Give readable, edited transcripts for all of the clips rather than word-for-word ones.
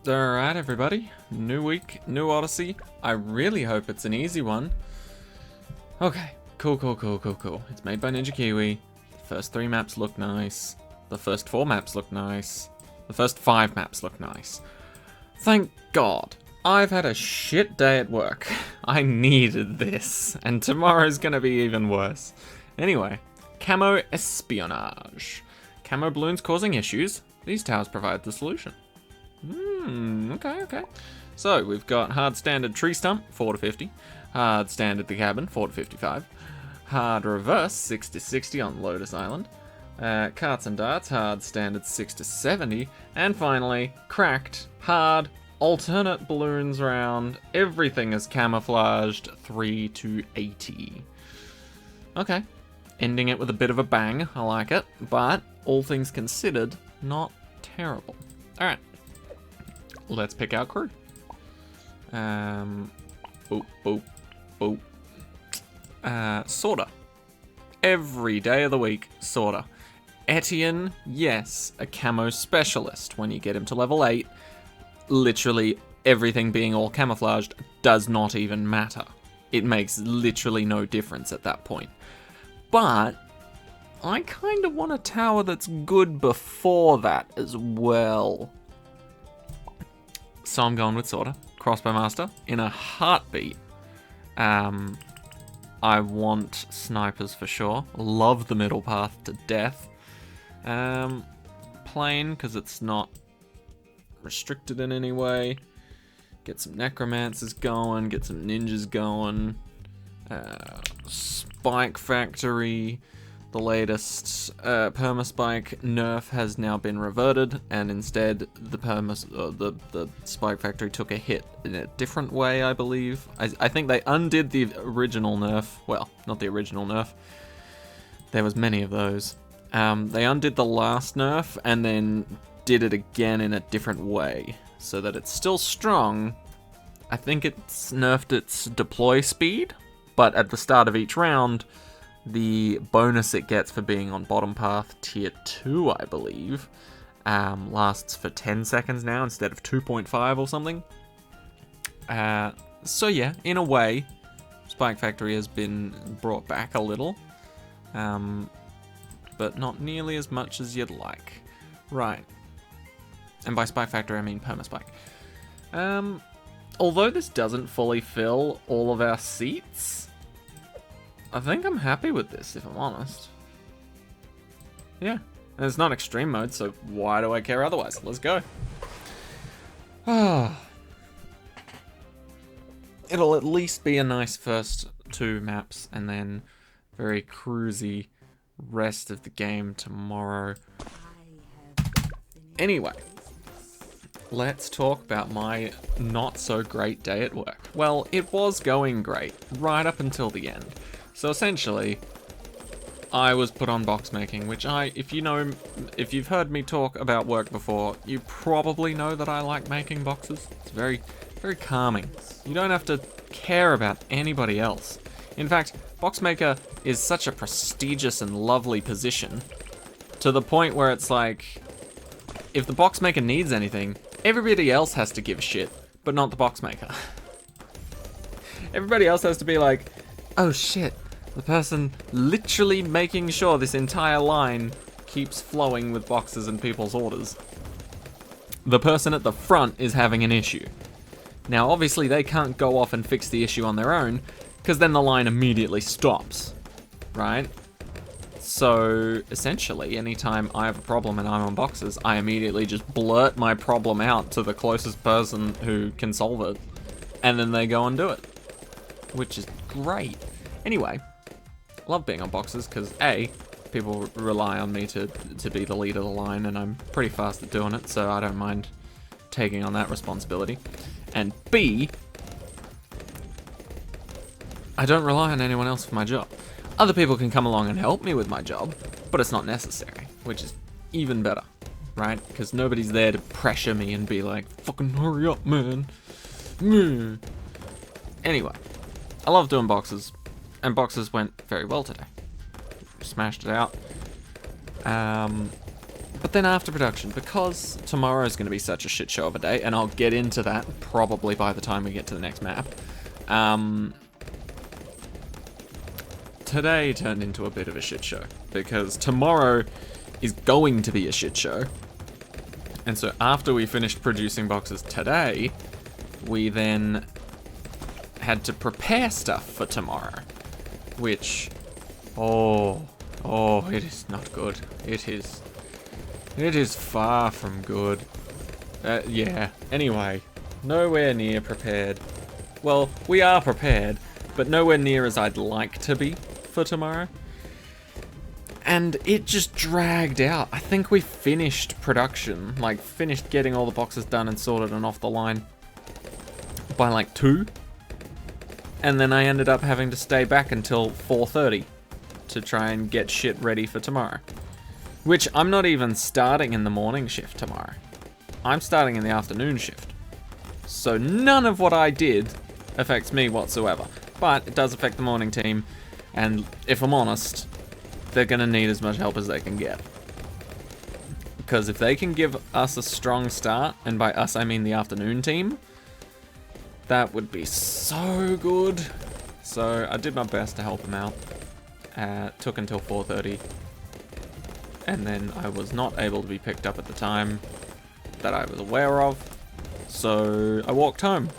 Alright everybody, new week, new Odyssey. I really hope it's an easy one. Okay, cool. It's made by Ninja Kiwi. The first 3 maps look nice. The first 4 maps look nice. The first 5 maps look nice. Thank God. I've had a shit day at work. I needed this, and tomorrow's gonna be even worse. Anyway, Camo Espionage. Camo balloons causing issues. These towers provide the solution. Okay. So, we've got hard standard tree stump, 4 to 50. Hard standard the cabin, 4 to 55. Hard reverse, 6 to 60 on Lotus Island. Carts and darts, hard standard 6 to 70. And finally, cracked, hard, alternate balloons round. Everything is camouflaged, 3 to 80. Okay. Ending it with a bit of a bang, I like it. But, all things considered, not terrible. Alright. Let's pick our crew. Sorta. Every day of the week, sorta. Etienne, yes, a camo specialist. When you get him to level 8, literally everything being all camouflaged does not even matter. It makes literally no difference at that point. But I kind of want a tower that's good before that as well. So I'm going with Sorta, Crossbow Master, in a heartbeat. I want snipers for sure. Love the middle path to death. Plain, because it's not restricted in any way. Get some necromancers going, get some ninjas going. Spike Factory. The latest permaspike nerf has now been reverted, and instead the Spike Factory took a hit in a different way, I believe. I think they undid the original nerf. Well, not the original nerf. There was many of those. They undid the last nerf and then did it again in a different way, so that it's still strong. I think it's nerfed its deploy speed, but at the start of each round, the bonus it gets for being on bottom path tier 2, I believe, lasts for 10 seconds now instead of 2.5 or something. So yeah, in a way, Spike Factory has been brought back a little, but not nearly as much as you'd like. Right. And by Spike Factory, I mean permaspike. Although this doesn't fully fill all of our seats, I think I'm happy with this, if I'm honest. Yeah, and it's not extreme mode, so why do I care otherwise? Let's go. It'll at least be a nice first 2 maps, and then very cruisy rest of the game tomorrow. Anyway, let's talk about my not so great day at work. Well, it was going great, right up until the end. So essentially, I was put on box making, which if you've heard me talk about work before, you probably know that I like making boxes. It's very, very calming. You don't have to care about anybody else. In fact, box maker is such a prestigious and lovely position, to the point where it's like, if the box maker needs anything, everybody else has to give a shit, but not the box maker. Everybody else has to be like, oh shit. The person literally making sure this entire line keeps flowing with boxes and people's orders. The person at the front is having an issue. Now, obviously, they can't go off and fix the issue on their own, because then the line immediately stops, right? So, essentially, anytime I have a problem and I'm on boxes, I immediately just blurt my problem out to the closest person who can solve it, and then they go and do it, which is great. Anyway, love being on boxes because A, people rely on me to be the lead of the line, and I'm pretty fast at doing it, so I don't mind taking on that responsibility. And B, I don't rely on anyone else for my job. Other people can come along and help me with my job, but it's not necessary, which is even better, right? Because nobody's there to pressure me and be like, fucking hurry up, man. Anyway, I love doing boxes. And boxes went very well today. Smashed it out. But then after production, because tomorrow's going to be such a shit show of a day, and I'll get into that probably by the time we get to the next map, today turned into a bit of a shit show, because tomorrow is going to be a shit show. And so after we finished producing boxes today, we then had to prepare stuff for tomorrow, which, oh, it is not good. It is far from good. Yeah, anyway, nowhere near prepared. Well, we are prepared, but nowhere near as I'd like to be for tomorrow. And it just dragged out. I think we finished production, like finished getting all the boxes done and sorted and off the line by like 2. And then I ended up having to stay back until 4:30 to try and get shit ready for tomorrow. Which I'm not even starting in the morning shift tomorrow. I'm starting in the afternoon shift. So none of what I did affects me whatsoever. But it does affect the morning team, and if I'm honest, they're gonna need as much help as they can get. Because if they can give us a strong start, and by us I mean the afternoon team, that would be so good. So I did my best to help them out. Took until 4:30. And then I was not able to be picked up at the time that I was aware of. So I walked home.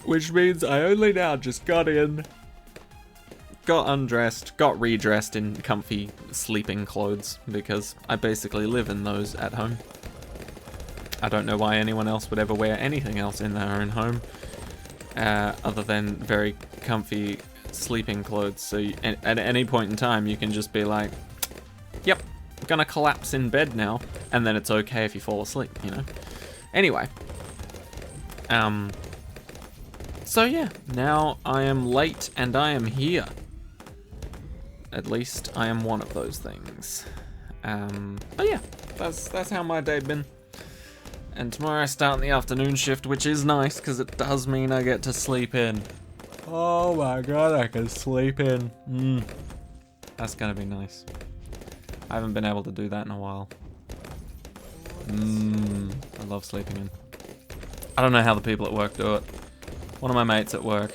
Which means I only now just got in, got undressed, got redressed in comfy sleeping clothes, because I basically live in those at home. I don't know why anyone else would ever wear anything else in their own home, other than very comfy sleeping clothes. So at any point in time, you can just be like, yep, I'm gonna collapse in bed now, and then it's okay if you fall asleep, you know? Anyway. So yeah, now I am late and I am here. At least I am one of those things. But yeah, that's how my day's been. And tomorrow I start in the afternoon shift, which is nice, because it does mean I get to sleep in. Oh my god, I can sleep in. That's gonna be nice. I haven't been able to do that in a while. I love sleeping in. I don't know how the people at work do it. One of my mates at work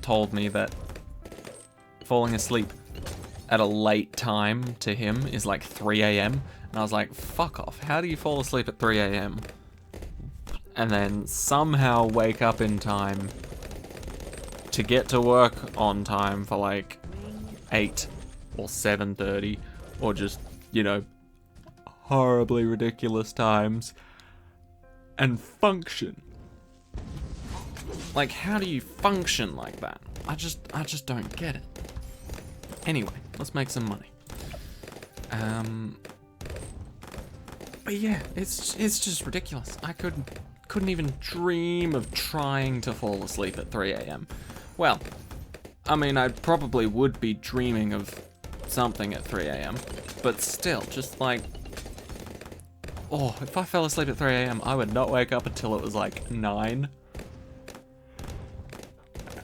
told me that falling asleep at a late time to him is like 3 a.m. And I was like, fuck off. How do you fall asleep at 3 a.m. and then somehow wake up in time to get to work on time for like 8 or 7:30 or just, you know, horribly ridiculous times and function? Like, how do you function like that? I just don't get it. Anyway, let's make some money. But yeah, it's just ridiculous. I couldn't even dream of trying to fall asleep at 3 a.m. Well, I mean, I probably would be dreaming of something at 3 a.m. But still, just like, oh, if I fell asleep at 3 a.m., I would not wake up until it was like 9.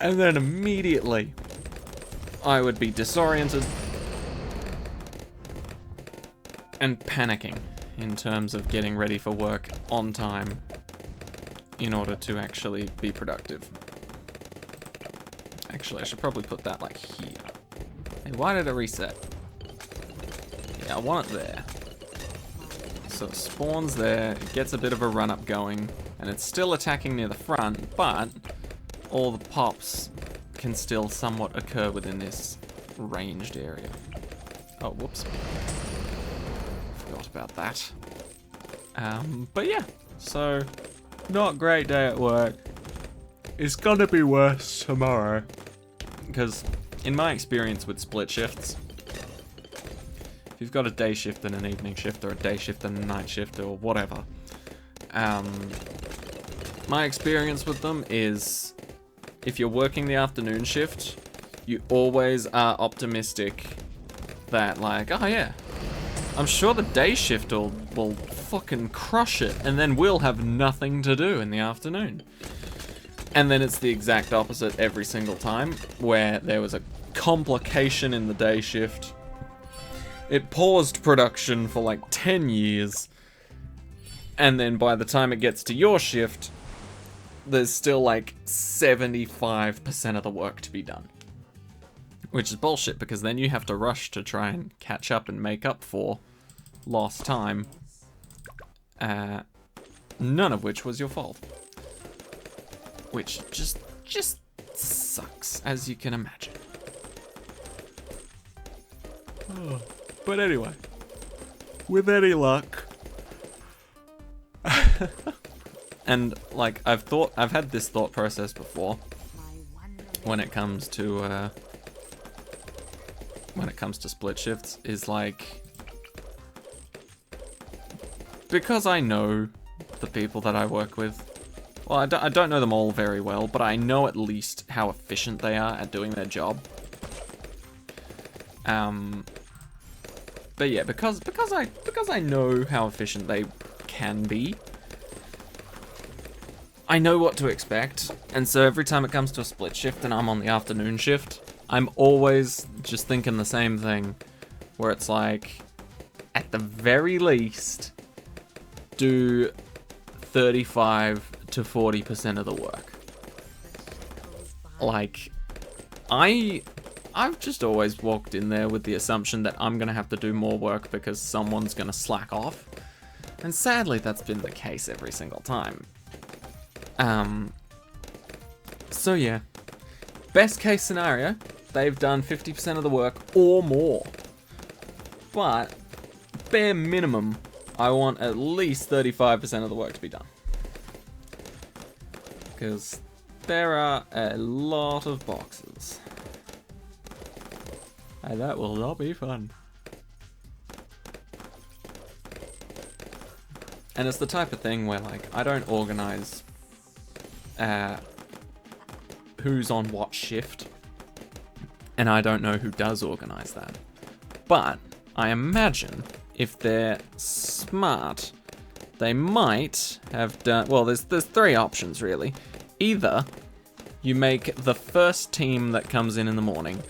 And then immediately, I would be disoriented and panicking in terms of getting ready for work on time in order to actually be productive. Actually, I should probably put that like here. Hey, why did it reset? Yeah, I want it there. So it spawns there, it gets a bit of a run up going, and it's still attacking near the front, but all the pops can still somewhat occur within this ranged area. Oh, whoops. Forgot about that. But yeah, so not great day at work. It's gonna be worse tomorrow. Because in my experience with split shifts, if you've got a day shift and an evening shift, or a day shift and a night shift, or whatever, my experience with them is, if you're working the afternoon shift, you always are optimistic that, like, oh yeah, I'm sure the day shift will fucking crush it, and then we'll have nothing to do in the afternoon. And then it's the exact opposite every single time, where there was a complication in the day shift. it paused production for like 10 years, and then by the time it gets to your shift, there's still like 75% of the work to be done. Which is bullshit, because then you have to rush to try and catch up and make up for lost time. None of which was your fault. Which just sucks, as you can imagine. Oh, but anyway, with any luck, and like I've had this thought process before when it comes to split shifts, is like, because I know the people that I work with. Well, I don't know them all very well, but I know at least how efficient they are at doing their job. But yeah, because I know how efficient they can be, I know what to expect, and so every time it comes to a split shift and I'm on the afternoon shift, I'm always just thinking the same thing, where it's like, at the very least, do 35 to 40% of the work. Like, I've just always walked in there with the assumption that I'm gonna have to do more work because someone's gonna slack off. And sadly, that's been the case every single time. So yeah. Best case scenario, they've done 50% of the work or more. But, bare minimum, I want at least 35% of the work to be done. Because there are a lot of boxes. And that will not be fun. And it's the type of thing where, like, I don't organize who's on what shift. And I don't know who does organize that. But I imagine if they're smart, they might have done... Well, there's three options, really. Either you make the first team that comes in the morning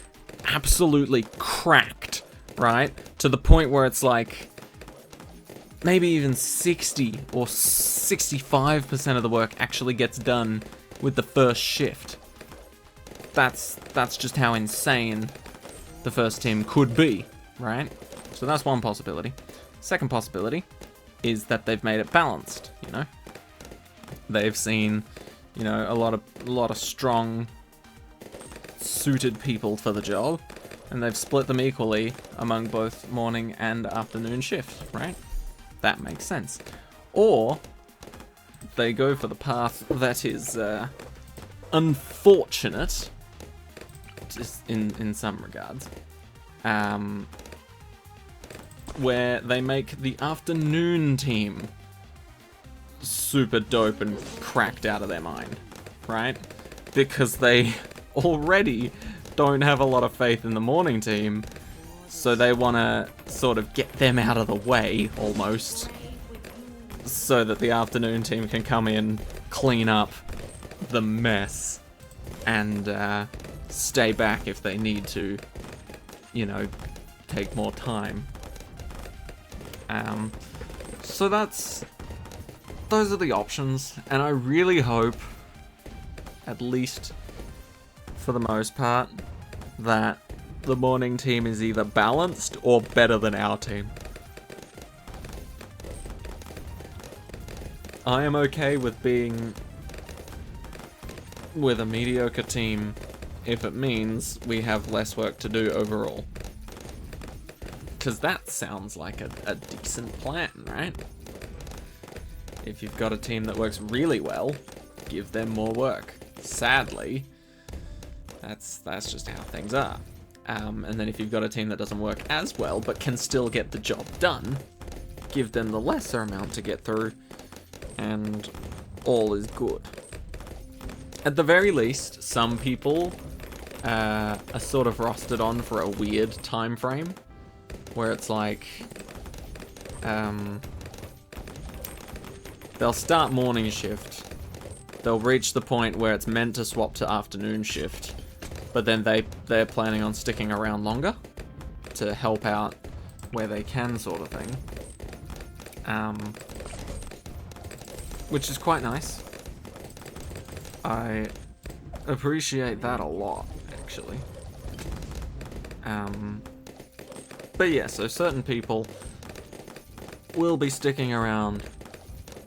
absolutely cracked, right? To the point where it's like maybe even 60 or 65% of the work actually gets done with the first shift. That's just how insane the first team could be, right? So that's one possibility. Second possibility is that they've made it balanced, you know? They've seen, you know, a lot of strong suited people for the job, and they've split them equally among both morning and afternoon shift, right? That makes sense. Or they go for the path that is unfortunate, just in some regards, where they make the afternoon team super dope and cracked out of their mind, right? Because they already don't have a lot of faith in the morning team, so they want to sort of get them out of the way, almost, so that the afternoon team can come in, clean up the mess, and stay back if they need to, you know, take more time. So those are the options, and I really hope, at least for the most part, that the morning team is either balanced or better than our team. I am okay with being with a mediocre team if it means we have less work to do overall. Because that sounds like a decent plan, right? If you've got a team that works really well, give them more work. Sadly, that's just how things are. And then if you've got a team that doesn't work as well, but can still get the job done, give them the lesser amount to get through, and all is good. At the very least, some people are sort of rostered on for a weird time frame, where it's like, they'll start morning shift, they'll reach the point where it's meant to swap to afternoon shift, but then they're planning on sticking around longer to help out where they can, sort of thing. Which is quite nice. I appreciate that a lot, actually. But yeah, so certain people will be sticking around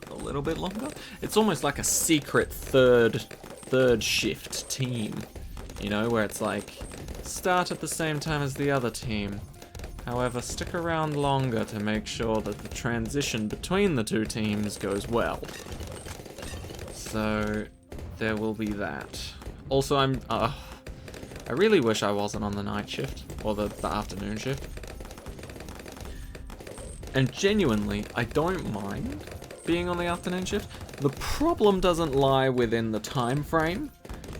a little bit longer. It's almost like a secret third shift team, you know, where it's like, start at the same time as the other team. However, stick around longer to make sure that the transition between the two teams goes well. So, there will be that. Also, I really wish I wasn't on the night shift, or the afternoon shift. And genuinely, I don't mind being on the afternoon shift. The problem doesn't lie within the time frame.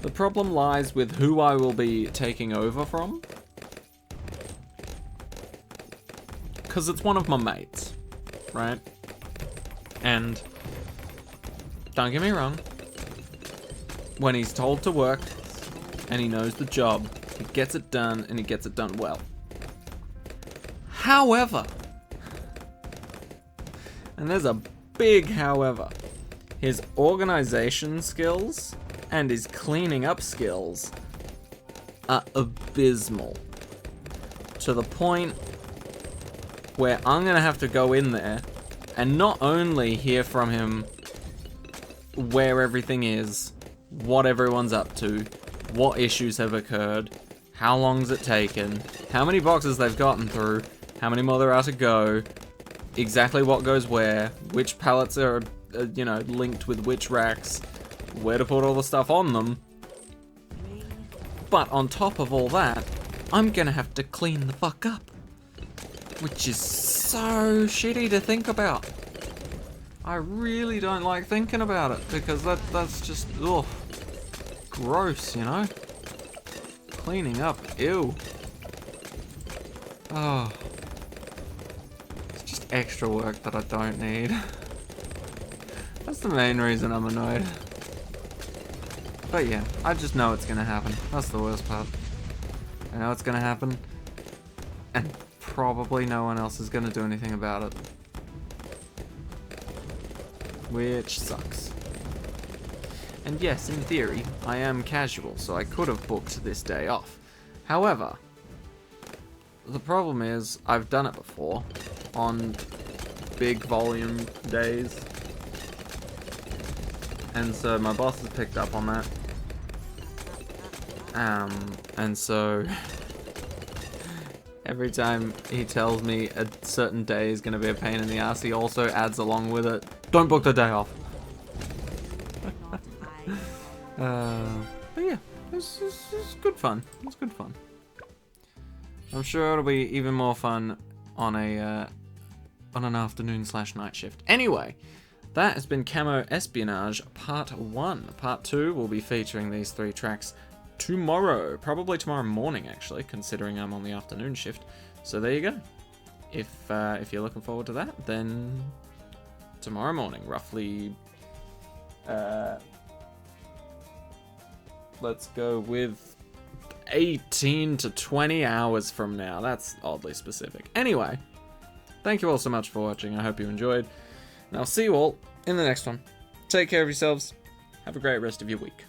The problem lies with who I will be taking over from. Because it's one of my mates, right? And don't get me wrong, when he's told to work and he knows the job, he gets it done and he gets it done well. However, and there's a big however, his organization skills and his cleaning up skills are abysmal. To the point where I'm gonna have to go in there and not only hear from him where everything is, what everyone's up to, what issues have occurred, how long's it taken, how many boxes they've gotten through, how many more there are to go, exactly what goes where, which pallets are, linked with which racks, where to put all the stuff on them. But on top of all that, I'm gonna have to clean the fuck up. Which is so shitty to think about. I really don't like thinking about it, because that's just, ugh, gross, you know? Cleaning up, ew. Oh. It's just extra work that I don't need. That's the main reason I'm annoyed. But yeah, I just know it's gonna happen. That's the worst part. I know it's gonna happen. And probably no one else is gonna do anything about it. Which sucks. And yes, in theory, I am casual, so I could have booked this day off. However, the problem is, I've done it before, on big volume days. And so my boss has picked up on that. And so every time he tells me a certain day is going to be a pain in the ass, he also adds along with it, don't book the day off. But yeah, it's good fun. It's good fun. I'm sure it'll be even more fun on an afternoon/night shift. Anyway, that has been Camo Espionage Part 1. Part 2 will be featuring these 3 tracks tomorrow. Probably tomorrow morning, actually, considering I'm on the afternoon shift. So there you go. If you're looking forward to that, then tomorrow morning, roughly, let's go with 18 to 20 hours from now. That's oddly specific. Anyway, thank you all so much for watching. I hope you enjoyed. And I'll see you all in the next one. Take care of yourselves. Have a great rest of your week.